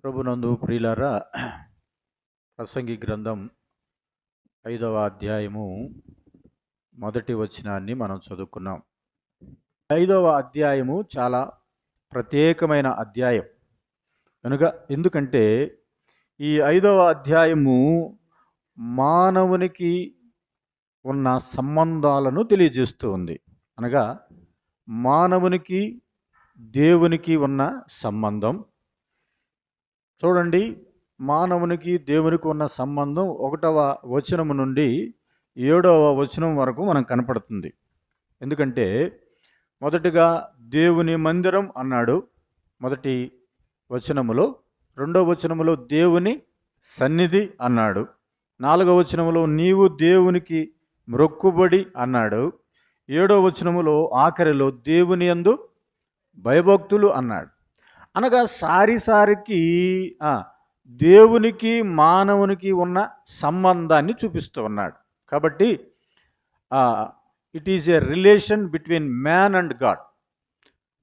ప్రభునందు ప్రియులారా, ప్రసంగి గ్రంథం 5వ అధ్యాయము మొదటి వచనాన్ని మనం చదువుకున్నాం. 5వ అధ్యాయము చాలా ప్రత్యేకమైన అధ్యాయం ఎందుకంటే ఈ 5వ అధ్యాయము మానవునికి ఉన్న సంబంధాలను తెలియజేస్తూ ఉంది. అనగా మానవునికి దేవునికి ఉన్న సంబంధం. చూడండి, మానవునికి దేవునికి ఉన్న సంబంధం 1వ వచనము నుండి 7వ వచనం వరకు మనకు కనపడుతుంది. ఎందుకంటే మొదటిగా దేవుని మందిరం అన్నాడు మొదటి వచనములో, 2వ వచనములో దేవుని సన్నిధి అన్నాడు, 4వ వచనములో నీవు దేవునికి మ్రొక్కుబడి అన్నాడు, 7వ వచనములో ఆఖరిలో దేవుని యందు భయభక్తులు అన్నాడు. అనగా సారికి దేవునికి మానవునికి ఉన్న సంబంధాన్ని చూపిస్తూ ఉన్నాడు. కాబట్టి it is a relation between man and God,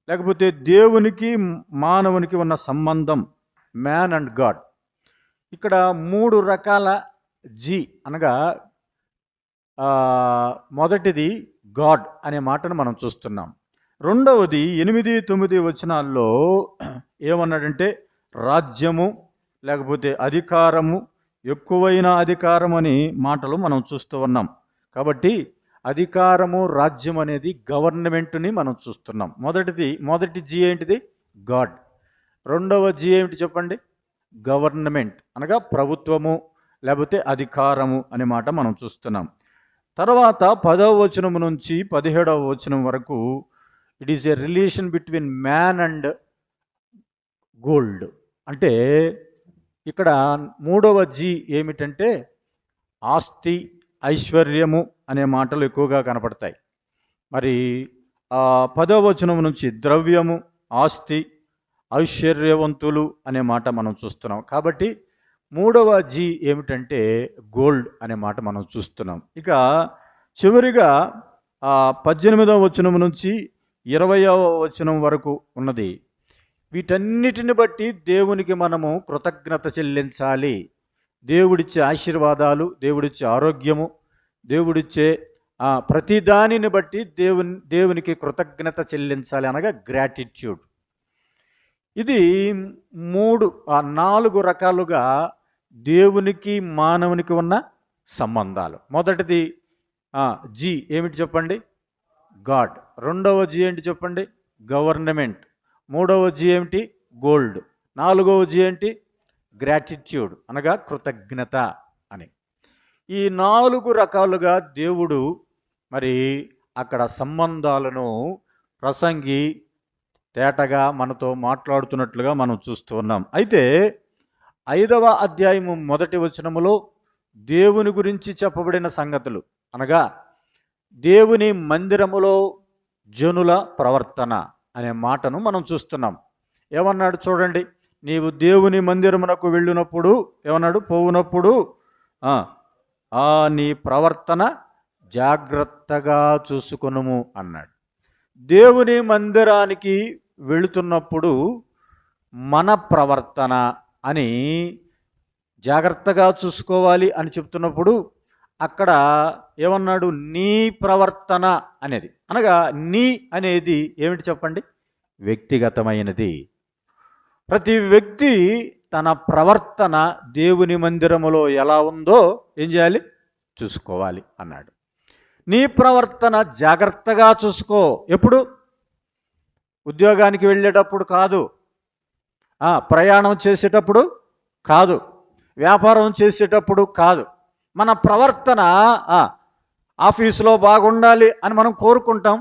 లేకపోతే దేవునికి మానవునికి ఉన్న సంబంధం మ్యాన్ అండ్ గాడ్. ఇక్కడ 3 రకాల అనగా మొదటిది గాడ్ అనే మాటను మనం చూస్తున్నాం. రెండవది 8, 9 వచనాల్లో ఏమన్నాడంటే రాజ్యము, లేకపోతే అధికారము, ఎక్కువైన అధికారం అని మాటలు మనం చూస్తూ ఉన్నాం. కాబట్టి అధికారము, రాజ్యం అనేది గవర్నమెంట్ని మనం చూస్తున్నాం. మొదటి జీ ఏంటిది? గాడ్. రెండవ జీ ఏమిటి చెప్పండి? గవర్నమెంట్, అనగా ప్రభుత్వము లేకపోతే అధికారము అనే మాట మనం చూస్తున్నాం. తర్వాత 10వ వచనం నుంచి 17వ వచనం వరకు it is a relation between man and gold. అంటే ఇక్కడ 3వ జీ ఏమిటంటే ఆస్తి, ఐశ్వర్యము అనే మాటలు ఎక్కువగా కనపడతాయి. మరి 10వ వచనం నుంచి ద్రవ్యము, ఆస్తి, ఐశ్వర్యవంతులు అనే మాట మనం చూస్తున్నాం. కాబట్టి 3వ జీ ఏమిటంటే గోల్డ్ అనే మాట మనం చూస్తున్నాం. ఇక చివరిగా 18వ వచనం నుంచి 20వ వచనం వరకు ఉన్నది. వీటన్నిటిని బట్టి దేవునికి మనము కృతజ్ఞత చెల్లించాలి. దేవుడిచ్చే ఆశీర్వాదాలు, దేవుడిచ్చే ఆరోగ్యము, దేవుడిచ్చే ప్రతిదానిని బట్టి దేవునికి కృతజ్ఞత చెల్లించాలి, అనగా గ్రాటిట్యూడ్. ఇది 4 రకాలుగా దేవునికి మానవునికి ఉన్న సంబంధాలు. మొదటిది జీ ఏమిటి చెప్పండి? గాడ్. రెండవ జీ ఏంటి చెప్పండి? గవర్నమెంట్. 3వ జీ ఏమిటి? గోల్డ్. 4వ జీ ఏంటి? గ్రాటిట్యూడ్, అనగా కృతజ్ఞత అని. ఈ 4 రకాలుగా దేవుడు మరి అక్కడ సంబంధాలను ప్రసంగి తేటగా మనతో మాట్లాడుతున్నట్లుగా మనం చూస్తూ ఉన్నాం. అయితే 5వ అధ్యాయము మొదటి వచనములో దేవుని గురించి చెప్పబడిన సంగతులు, అనగా దేవుని మందిరములో జనుల ప్రవర్తన అనే మాటను మనం చూస్తున్నాం. ఏమన్నాడు చూడండి, నీవు దేవుని మందిరమునకు వెళ్ళినప్పుడు ఏమన్నాడు? పోవునప్పుడు నీ ప్రవర్తన జాగ్రత్తగా చూసుకొనుము అన్నాడు. దేవుని మందిరానికి వెళుతున్నప్పుడు మన ప్రవర్తన అని జాగ్రత్తగా చూసుకోవాలి అని చెప్తున్నప్పుడు అక్కడ ఏమన్నాడు? నీ ప్రవర్తన అనేది, అనగా నీ అనేది ఏమిటి చెప్పండి? వ్యక్తిగతమైనది. ప్రతి వ్యక్తి తన ప్రవర్తన దేవుని మందిరములో ఎలా ఉందో ఏం చేయాలి? చూసుకోవాలి అన్నాడు. నీ ప్రవర్తన జాగ్రత్తగా చూసుకో. ఎప్పుడు? ఉద్యోగానికి వెళ్ళేటప్పుడు కాదు, ప్రయాణం చేసేటప్పుడు కాదు, వ్యాపారం చేసేటప్పుడు కాదు. మన ప్రవర్తన ఆఫీసులో బాగుండాలి అని మనం కోరుకుంటాం.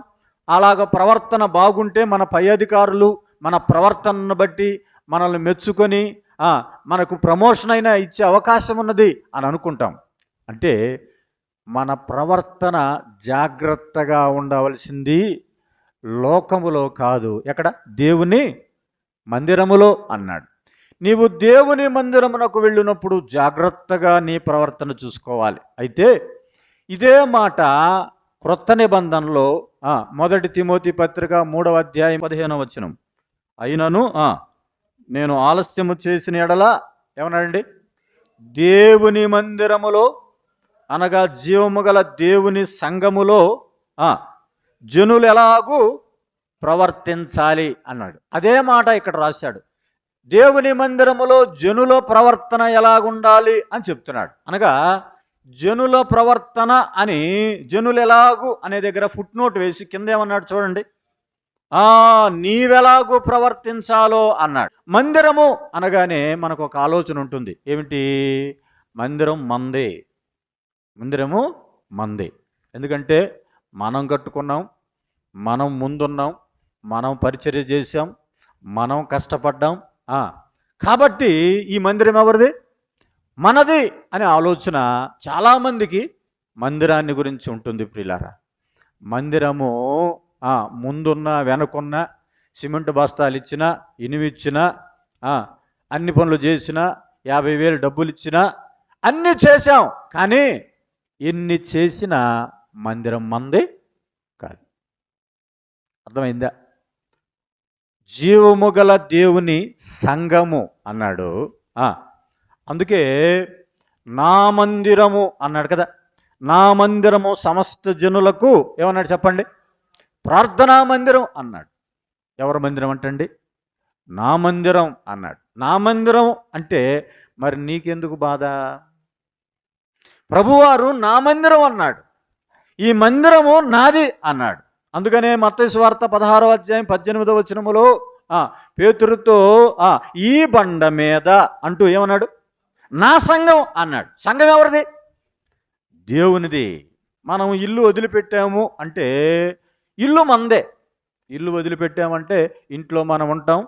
అలాగ ప్రవర్తన బాగుంటే మన పై అధికారులు మన ప్రవర్తనను బట్టి మనల్ని మెచ్చుకొని మనకు ప్రమోషన్ అయినా ఇచ్చే అవకాశం ఉన్నది అని అనుకుంటాం. అంటే మన ప్రవర్తన జాగ్రత్తగా ఉండవలసింది లోకములో కాదు, ఎక్కడ? దేవుని మందిరములో అన్నాడు. నీవు దేవుని మందిరమునకు వెళ్ళినప్పుడు జాగ్రత్తగా నీ ప్రవర్తన చూసుకోవాలి. అయితే ఇదే మాట క్రొత్త నిబంధనలో 1 తిమోతి పత్రిక 3వ అధ్యాయం 15వ వచనం, అయినను నేను ఆలస్యము చేసిన ఎడల ఏమన్నాడండి? దేవుని మందిరములో అనగా జీవము గల దేవుని సంఘములో జనులు ఎలాగూ ప్రవర్తించాలి అన్నాడు. అదే మాట ఇక్కడ రాశాడు. దేవుని మందిరములో జనుల ప్రవర్తన ఎలాగుండాలి అని చెప్తున్నాడు. అనగా జనుల ప్రవర్తన అని జనులు ఎలాగు అనే దగ్గర ఫుట్ నోట్ వేసి కింద ఏమన్నాడు చూడండి, నీవెలాగూ ప్రవర్తించాలో అన్నాడు. మందిరము అనగానే మనకు ఒక ఆలోచన ఉంటుంది. ఏమిటి? మందిరం మందే, మందిరము మందే. ఎందుకంటే మనం కట్టుకున్నాం, మనం ముందున్నాం, మనం పరిచర్య చేశాం, మనం కష్టపడ్డాం. కాబట్టి ఈ మందిరం ఎవరిది? మనది అనే ఆలోచన చాలామందికి మందిరాన్ని గురించి ఉంటుంది. ప్రియులారా, మందిరము ముందున్న వెనకున్న సిమెంట్ బస్తాలు ఇచ్చినా, ఇనుమిచ్చినా, అన్ని పనులు చేసినా, 50,000 డబ్బులు ఇచ్చినా అన్నీ చేశాం. కానీ ఎన్ని చేసినా మందిరం మంది కాదు. అర్థమైందా? జీవము గల దేవుని సంఘము అన్నాడు. అందుకే నా మందిరము అన్నాడు కదా. నా మందిరము సమస్త జనులకు ఏమన్నాడు చెప్పండి? ప్రార్థనా మందిరం అన్నాడు. ఎవరి మందిరం అంటండి? నా మందిరం అన్నాడు. నా మందిరం అంటే మరి నీకెందుకు బాధ? ప్రభువారు నా మందిరం అన్నాడు, ఈ మందిరము నాది అన్నాడు. అందుకనే మత్తయి సువార్త 16వ అధ్యాయం 18వ వచనములో పేతురుతో ఈ బండ మీద అంటూ ఏమన్నాడు? నా సంఘం అన్నాడు. సంఘం ఎవరిది? దేవునిది. మనం ఇల్లు వదిలిపెట్టాము అంటే ఇల్లు మందే. ఇల్లు వదిలిపెట్టామంటే ఇంట్లో మనం ఉంటాం,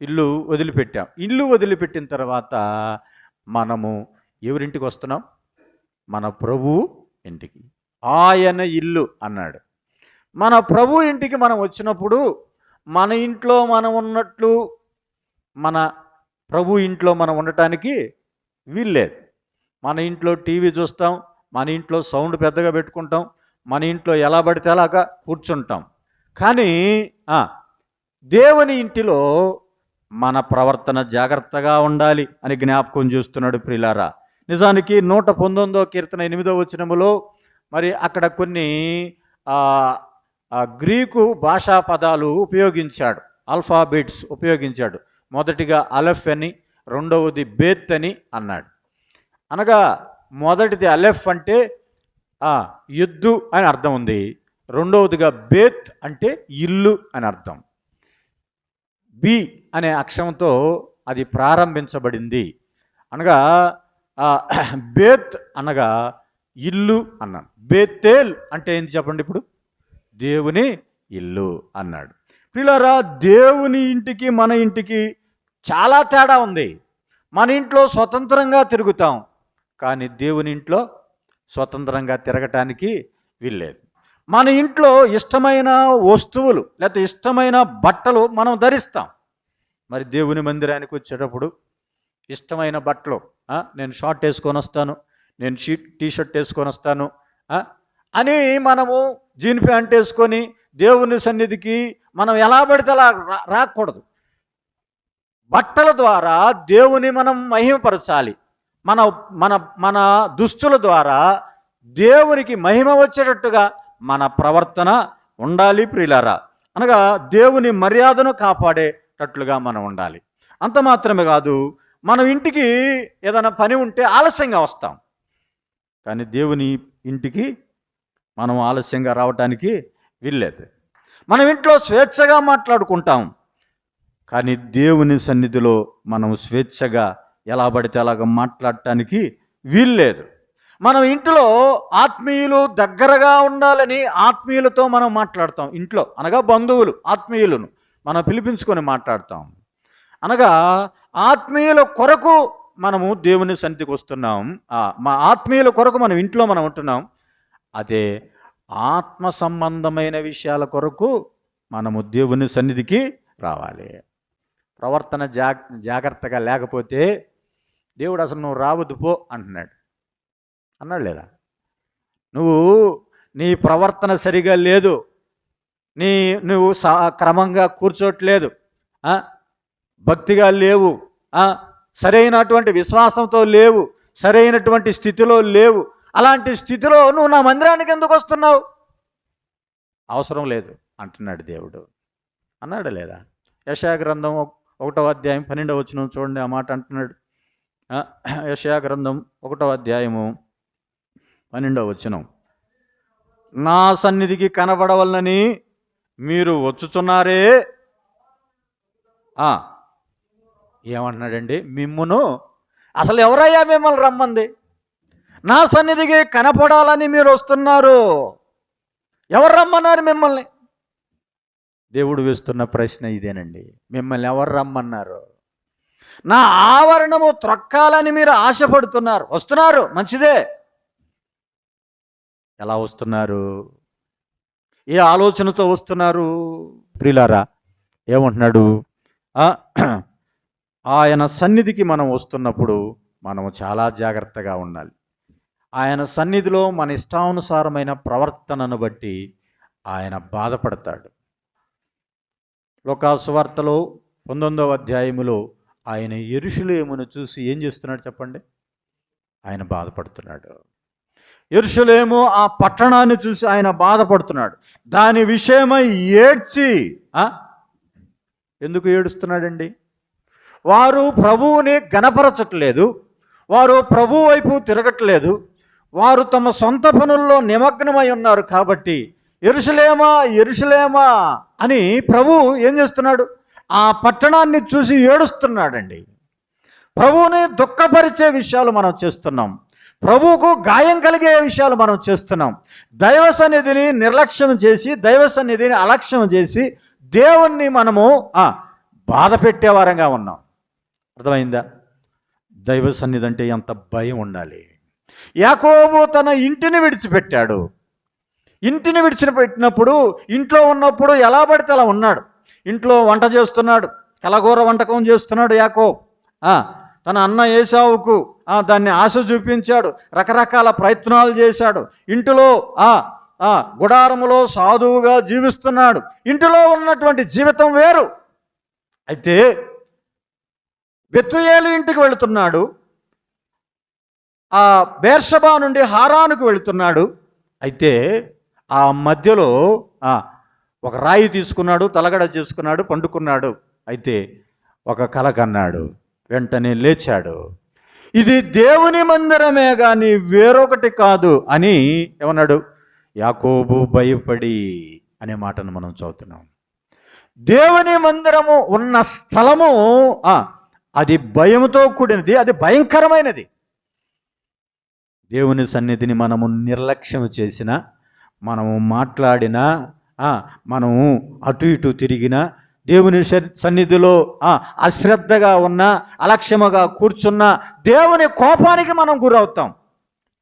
ఇల్లు వదిలిపెట్టాం. ఇల్లు వదిలిపెట్టిన తర్వాత మనము ఎవరింటికి వస్తున్నాం? మన ప్రభు ఇంటికి. ఆయన ఇల్లు అన్నాడు. మన ప్రభు ఇంటికి మనం వచ్చినప్పుడు మన ఇంట్లో మనం ఉన్నట్లు మన ప్రభు ఇంట్లో మనం ఉండటానికి వీల్లేదు. మన ఇంట్లో టీవీ చూస్తాం, మన ఇంట్లో సౌండ్ పెద్దగా పెట్టుకుంటాం, మన ఇంట్లో ఎలా పడితే అలాగా కూర్చుంటాం. కానీ దేవుని ఇంటిలో మన ప్రవర్తన జాగ్రత్తగా ఉండాలి అని జ్ఞాపకం చేస్తున్నాడు. ప్రియులారా, నిజానికి 119వ కీర్తన 8వ వచనములో మరి అక్కడ కొన్ని గ్రీకు భాషా పదాలు ఉపయోగించాడు, ఆల్ఫాబెట్స్ ఉపయోగించాడు. మొదటిగా అలెఫ్ అని, రెండవది బేత్ అని అన్నాడు. అనగా మొదటిది అలెఫ్ అంటే ఎద్దు అని అర్థం ఉంది, రెండవదిగా బేత్ అంటే ఇల్లు అని అర్థం. బి అనే అక్షరంతో అది ప్రారంభించబడింది. అనగా బేత్ అనగా ఇల్లు అన్నాడు. బేతేల్ అంటే ఏంటి చెప్పండి? ఇప్పుడు దేవుని ఇల్లు అన్నాడు. ప్రియులారా, దేవుని ఇంటికి మన ఇంటికి చాలా తేడా ఉంది. మన ఇంట్లో స్వతంత్రంగా తిరుగుతాం, కానీ దేవుని ఇంట్లో స్వతంత్రంగా తిరగటానికి వీల్లేదు. మన ఇంట్లో ఇష్టమైన వస్తువులు లేకపోతే ఇష్టమైన బట్టలు మనం ధరిస్తాం. మరి దేవుని మందిరానికి వచ్చేటప్పుడు ఇష్టమైన బట్టలు, నేను షార్ట్ వేసుకొని వస్తాను, నేను టీషర్ట్ వేసుకొని వస్తాను అని మనము జీన్ ప్యాంట్ వేసుకొని దేవుని సన్నిధికి మనం ఎలా పడితే అలా రాకూడదు. బట్టల ద్వారా దేవుని మనం మహిమపరచాలి. మన మన మన దుస్తుల ద్వారా దేవునికి మహిమ వచ్చేటట్టుగా మన ప్రవర్తన ఉండాలి. ప్రియులారా, అనగా దేవుని మర్యాదను కాపాడేటట్లుగా మనం ఉండాలి. అంత మాత్రమే కాదు, మనం ఇంటికి ఏదైనా పని ఉంటే ఆలస్యంగా వస్తాం, కానీ దేవుని ఇంటికి మనం ఆలస్యంగా రావటానికి వీల్లేదు. మనం ఇంట్లో స్వేచ్ఛగా మాట్లాడుకుంటాం, కానీ దేవుని సన్నిధిలో మనం స్వేచ్ఛగా ఎలా పడితే అలాగ మాట్లాడటానికి వీల్లేదు. మనం ఇంట్లో ఆత్మీయులు దగ్గరగా ఉండాలని ఆత్మీయులతో మనం మాట్లాడతాం. ఇంట్లో అనగా బంధువులు, ఆత్మీయులను మనం పిలిపించుకొని మాట్లాడతాం. అనగా ఆత్మీయుల కొరకు మనము దేవుని సన్నిధికి వస్తున్నాం, మా ఆత్మీయుల కొరకు మనం ఇంట్లో మనం ఉంటున్నాం. అదే ఆత్మ సంబంధమైన విషయాల కొరకు మనము దేవుని సన్నిధికి రావాలి. ప్రవర్తన జాగ్రత్తగా లేకపోతే దేవుడు అసలు నువ్వు రావద్దు పో అంటున్నాడు. అన్నాడు లేదా? నువ్వు నీ ప్రవర్తన సరిగా లేదు, నువ్వు క్రమంగా కూర్చోట్లేదు, భక్తిగా లేవు, సరైనటువంటి విశ్వాసంతో లేవు, సరైనటువంటి స్థితిలో లేవు. అలాంటి స్థితిలో నువ్వు నా మందిరానికి ఎందుకు వస్తున్నావు? అవసరం లేదు అంటున్నాడు దేవుడు. అన్నాడు లేదా? యెషయా గ్రంథం 1వ అధ్యాయం 12వ వచనం చూడండి, ఆ మాట అంటున్నాడు. యెషయా గ్రంథం 1వ అధ్యాయము 12వ వచనం, నా సన్నిధికి కనబడవలనని మీరు వచ్చుచున్నారే. ఏమంటున్నాడండి? మిమ్మును, అసలు ఎవరయ్యా మిమ్మల్ని రమ్మంది? నా సన్నిధికి కనపడాలని మీరు వస్తున్నారు. ఎవరు రమ్మన్నారు మిమ్మల్ని? దేవుడు వేస్తున్న ప్రశ్న ఇదేనండి. మిమ్మల్ని ఎవరు రమ్మన్నారు? నా ఆవరణము త్రొక్కాలని మీరు ఆశపడుతున్నారు. వస్తున్నారు, మంచిదే. ఎలా వస్తున్నారు? ఏ ఆలోచనతో వస్తున్నారు? ప్రియులారా, ఏమంటున్నాడు? ఆయన సన్నిధికి మనం వస్తున్నప్పుడు మనము చాలా జాగ్రత్తగా ఉండాలి. ఆయన సన్నిధిలో మన ఇష్టానుసారమైన ప్రవర్తనను బట్టి ఆయన బాధపడతాడు. లూకా సువార్తలో 19వ అధ్యాయములో ఆయన యెరూషలేమును చూసి ఏం చేస్తున్నాడు చెప్పండి? ఆయన బాధపడుతున్నాడు. యెరూషలేము ఆ పట్టణాన్ని చూసి ఆయన బాధపడుతున్నాడు. దాని విషయమై ఏడ్చి, ఎందుకు ఏడుస్తున్నాడండి? వారు ప్రభువుని గణపరచట్లేదు, వారు ప్రభువు వైపు తిరగట్లేదు, వారు తమ సొంత పనుల్లో నిమగ్నమై ఉన్నారు. కాబట్టి యెరూషలేమా యెరూషలేమా అని ప్రభువు ఏం చేస్తున్నాడు? ఆ పట్టణాన్ని చూసి ఏడుస్తున్నాడండి. ప్రభువుని దుఃఖపరిచే విషయాలు మనం చేస్తున్నాం, ప్రభువుకు గాయం కలిగే విషయాలు మనం చేస్తున్నాం. దైవ సన్నిధిని నిర్లక్ష్యం చేసి, దైవ సన్నిధిని అలక్ష్యం చేసి దేవుణ్ణి మనము బాధ పెట్టేవారంగా ఉన్నాం. అర్థమైందా? దైవ సన్నిధి అంటే ఎంత భయం ఉండాలి. యాకోబు తన ఇంటిని విడిచిపెట్టాడు. ఇంటిని విడిచిపెట్టినప్పుడు, ఇంట్లో ఉన్నప్పుడు ఎలా పడితే అలా ఉన్నాడు. ఇంట్లో వంట చేస్తున్నాడు, కలగూర వంటకం చేస్తున్నాడు యాకోబు. తన అన్న ఏశావుకు దాన్ని ఆశ చూపించాడు, రకరకాల ప్రయత్నాలు చేశాడు. ఇంటిలో గుడారములో సాధువుగా జీవిస్తున్నాడు. ఇంటిలో ఉన్నటువంటి జీవితం వేరు. అయితే బెతూయేలు ఇంటికి వెళుతున్నాడు, బేర్షబా నుండి హారానుకు వెళుతున్నాడు. అయితే ఆ మధ్యలో ఒక రాయి తీసుకున్నాడు, తలగడ చేసుకున్నాడు, పండుకున్నాడు. అయితే ఒక కల కన్నాడు, వెంటనే లేచాడు. ఇది దేవుని మందిరమే కానీ వేరొకటి కాదు అని ఏమన్నాడు? యాకోబు భయపడి అనే మాటను మనం చదువుతున్నాం. దేవుని మందిరము ఉన్న స్థలము అది భయముతో కూడినది, అది భయంకరమైనది. దేవుని సన్నిధిని మనము నిర్లక్ష్యం చేసినా, మనము మాట్లాడినా, మనము అటు ఇటు తిరిగినా, దేవుని సన్నిధిలో అశ్రద్ధగా ఉన్నా, అలక్ష్యముగా కూర్చున్నా దేవుని కోపానికి మనం గురవుతాం.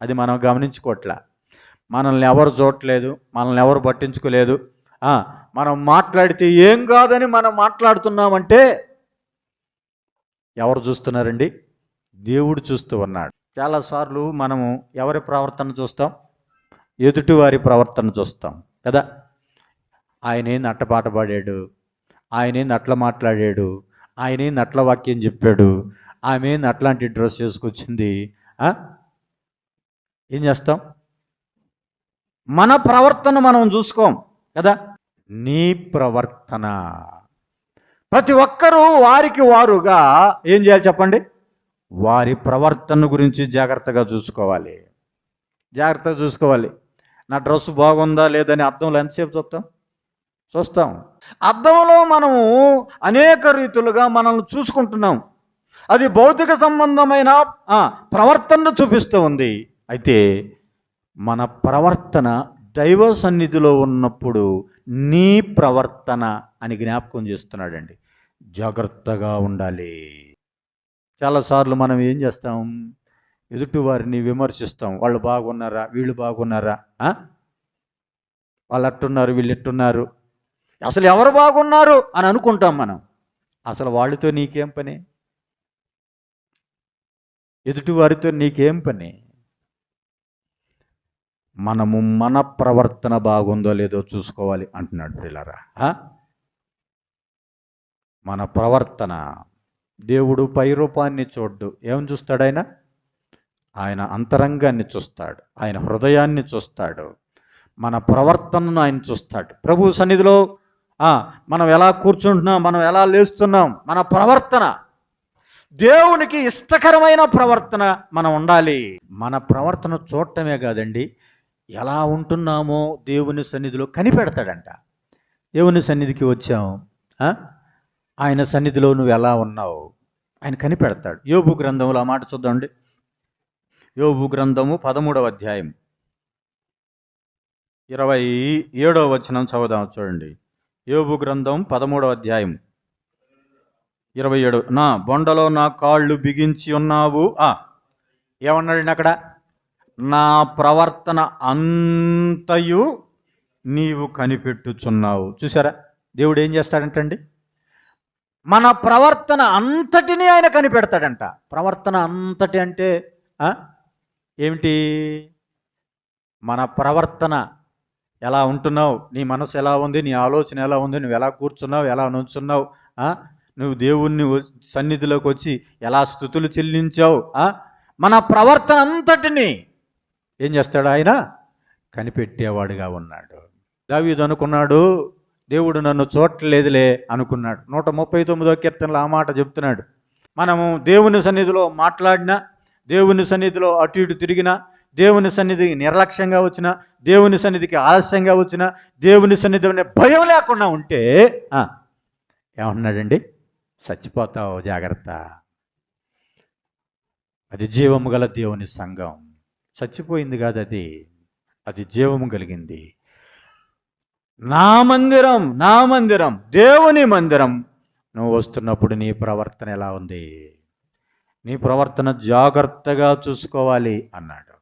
అది మనం గమనించుకోవట్లే. మనల్ని ఎవరు చూడట్లేదు, మనల్ని ఎవరు పట్టించుకోలేదు. మనం మాట్లాడితే ఏం కాదని మనం మాట్లాడుతున్నామంటే ఎవరు చూస్తున్నారండి? దేవుడు చూస్తూ ఉన్నాడు. చాలాసార్లు మనము ఎవరి ప్రవర్తన చూస్తాం? ఎదుటివారి ప్రవర్తన చూస్తాం కదా. ఆయనే నట్టపాట పాడాడు, ఆయనే నట్ల మాట్లాడాడు, ఆయనే నట్ల వాక్యం చెప్పాడు, ఆమె అట్లాంటి డ్రెస్ వేసుకొచ్చింది. ఏం చేస్తాం? మన ప్రవర్తన మనం చూసుకోం కదా. నీ ప్రవర్తన, ప్రతి ఒక్కరూ వారికి వారుగా ఏం చేయాలి చెప్పండి? వారి ప్రవర్తన గురించి జాగ్రత్తగా చూసుకోవాలి. జాగ్రత్తగా చూసుకోవాలి. నా డ్రెస్ బాగుందా లేదని అద్దంలో ఎంతసేపు చూస్తాం. అద్దంలో మనము అనేక రీతులుగా మనల్ని చూసుకుంటున్నాం. అది భౌతిక సంబంధమైన ప్రవర్తనను చూపిస్తూ ఉంది. అయితే మన ప్రవర్తన దైవ సన్నిధిలో ఉన్నప్పుడు నీ ప్రవర్తన అని జ్ఞాపకం చేస్తున్నాడండి. జాగ్రత్తగా ఉండాలి. చాలాసార్లు మనం ఏం చేస్తాం? ఎదుటి వారిని విమర్శిస్తాం. వాళ్ళు బాగున్నారా, వీళ్ళు బాగున్నారా, వాళ్ళు అట్టున్నారు, వీళ్ళు ఎట్టున్నారు, అసలు ఎవరు బాగున్నారు అని అనుకుంటాం మనం. అసలు వాళ్ళతో నీకేం పని? ఎదుటి వారితో నీకేం పని? మనము మన ప్రవర్తన బాగుందో లేదో చూసుకోవాలి అంటున్నాడు ప్రియులారా. మన ప్రవర్తన దేవుడు పై రూపాన్ని చూడ్డు. ఏమని చూస్తాడు ఆయన? ఆయన అంతరంగాన్ని చూస్తాడు, ఆయన హృదయాన్ని చూస్తాడు, మన ప్రవర్తనను ఆయన చూస్తాడు. ప్రభు సన్నిధిలో మనం ఎలా కూర్చుంటున్నాం, మనం ఎలా లేస్తున్నాం, మన ప్రవర్తన దేవునికి ఇష్టకరమైన ప్రవర్తన మనం ఉండాలి. మన ప్రవర్తన చూడటమే కాదండి, ఎలా ఉంటున్నామో దేవుని సన్నిధిలో కనిపెడతాడంట. దేవుని సన్నిధికి వచ్చాము, ఆయన సన్నిధిలో నువ్వు ఎలా ఉన్నావు ఆయన కనిపెడతాడు. యోబు గ్రంథంలో ఆ మాట చూద్దామండి. యోబు గ్రంథము 13వ అధ్యాయం 27వ వచనం చదువుదాం, చూడండి. యోబు గ్రంథం 13వ అధ్యాయం 27. నా బొండలో నా కాళ్ళు బిగించి ఉన్నావు. ఏమన్నాడండి అక్కడ? నా ప్రవర్తన అంతయు నీవు కనిపెట్టుచున్నావు. చూసారా, దేవుడు ఏం చేస్తాడంటండి? మన ప్రవర్తన అంతటిని ఆయన కనిపెడతాడంట. ప్రవర్తన అంతటి అంటే ఏమిటి? మన ప్రవర్తన ఎలా ఉంటున్నావు, నీ మనసు ఎలా ఉంది, నీ ఆలోచన ఎలా ఉంది, నువ్వు ఎలా కూర్చున్నావు, ఎలా నుంచున్నావు, నువ్వు దేవుణ్ణి సన్నిధిలోకి వచ్చి ఎలా స్తుతులు చెల్లించావు, మన ప్రవర్తన అంతటిని ఏం చేస్తాడు? ఆయన కనిపెట్టేవాడుగా ఉన్నాడు. దావీదు అనుకున్నాడు, దేవుడు నన్ను చూడలేదులే అనుకున్నాడు. 139వ కీర్తనలో ఆ మాట చెప్తున్నాడు. మనము దేవుని సన్నిధిలో మాట్లాడినా, దేవుని సన్నిధిలో అటు ఇటు తిరిగినా, దేవుని సన్నిధికి నిర్లక్ష్యంగా వచ్చినా, దేవుని సన్నిధికి ఆలస్యంగా వచ్చినా, దేవుని సన్నిధి అనే భయం లేకుండా ఉంటే ఏమంటున్నాడండి? చచ్చిపోతావు, జాగ్రత్త. అది జీవము గల దేవుని సంఘం. చచ్చిపోయింది కాదు, అది జీవము కలిగింది. నా మందిరం, దేవుని మందిరం. నువ్వు వస్తున్నప్పుడు నీ ప్రవర్తన ఎలా ఉంది? నీ ప్రవర్తన జాగ్రత్తగా చూసుకోవాలి అన్నాడు.